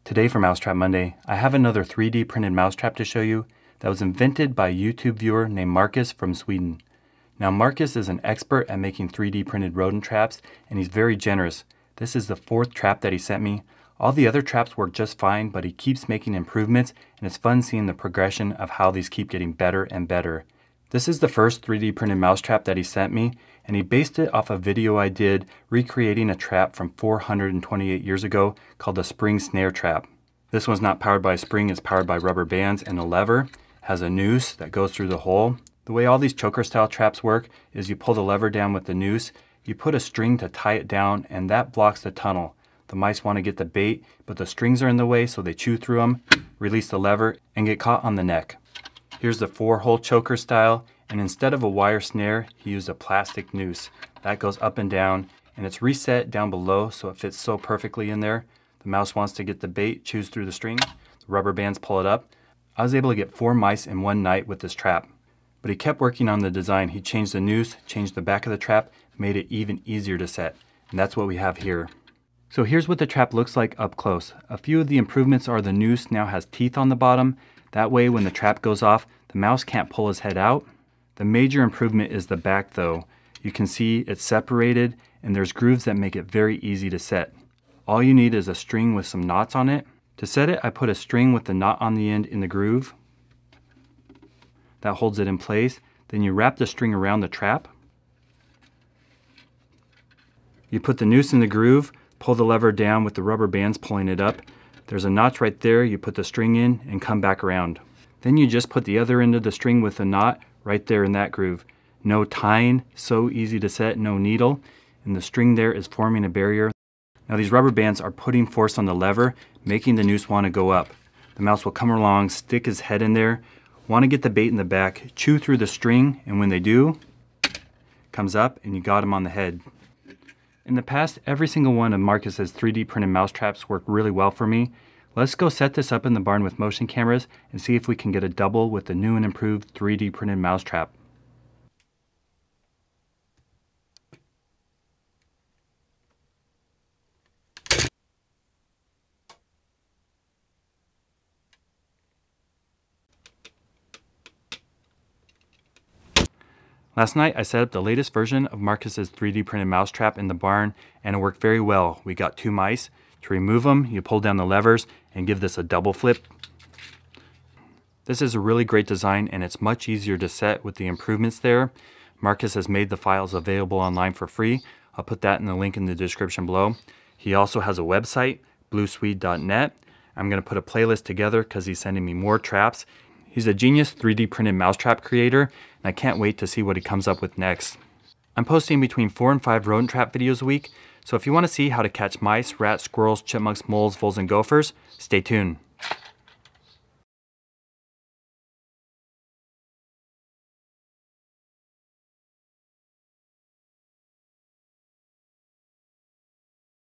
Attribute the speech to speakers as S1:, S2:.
S1: Today for Mousetrap Monday, I have another 3D printed mousetrap to show you that was invented by a YouTube viewer named Marcus from Sweden. Now Marcus is an expert at making 3D printed rodent traps, and he's very generous. This is the 4th trap that he sent me. All the other traps work just fine, but he keeps making improvements, and it's fun seeing the progression of how these keep getting better and better. This is the first 3D printed mousetrap that he sent me, and he based it off a video I did recreating a trap from 428 years ago called the spring snare trap. This one's not powered by a spring, it's powered by rubber bands and a lever. It has a noose that goes through the hole. The way all these choker style traps work is you pull the lever down with the noose, you put a string to tie it down, and that blocks the tunnel. The mice want to get the bait, but the strings are in the way, so they chew through them, release the lever, and get caught on the neck. Here's the 4-hole choker style, and instead of a wire snare, he used a plastic noose. That goes up and down, and it's reset down below so it fits so perfectly in there. The mouse wants to get the bait, chews through the string, the rubber bands pull it up. I was able to get 4 mice in one night with this trap. But he kept working on the design. He changed the noose, changed the back of the trap, made it even easier to set. And that's what we have here. So here's what the trap looks like up close. A few of the improvements are the noose now has teeth on the bottom. That way when the trap goes off, the mouse can't pull his head out. The major improvement is the back though. You can see it's separated and there's grooves that make it very easy to set. All you need is a string with some knots on it. To set it, I put a string with the knot on the end in the groove. That holds it in place. Then you wrap the string around the trap. You put the noose in the groove, pull the lever down with the rubber bands pulling it up. There's a notch right there, you put the string in and come back around. Then you just put the other end of the string with the knot right there in that groove. No tying, so easy to set, no needle, and the string there is forming a barrier. Now these rubber bands are putting force on the lever, making the noose want to go up. The mouse will come along, stick his head in there, want to get the bait in the back, chew through the string, and when they do, comes up and you got him on the head. In the past, every single one of Marcus's 3D printed mousetraps worked really well for me. Let's go set this up in the barn with motion cameras and see if we can get a double with the new and improved 3D printed mousetrap. Last night I set up the latest version of Marcus's 3D printed mousetrap in the barn and it worked very well. We got 2 mice. To remove them, you pull down the levers and give this a double flip. This is a really great design and it's much easier to set with the improvements there. Marcus has made the files available online for free. I'll put that in the link in the description below. He also has a website, blueswede.net. I'm going to put a playlist together because he's sending me more traps. He's a genius 3D printed mousetrap creator, and I can't wait to see what he comes up with next. I'm posting between 4 and 5 rodent trap videos a week, so if you want to see how to catch mice, rats, squirrels, chipmunks, moles, voles, and gophers, stay tuned.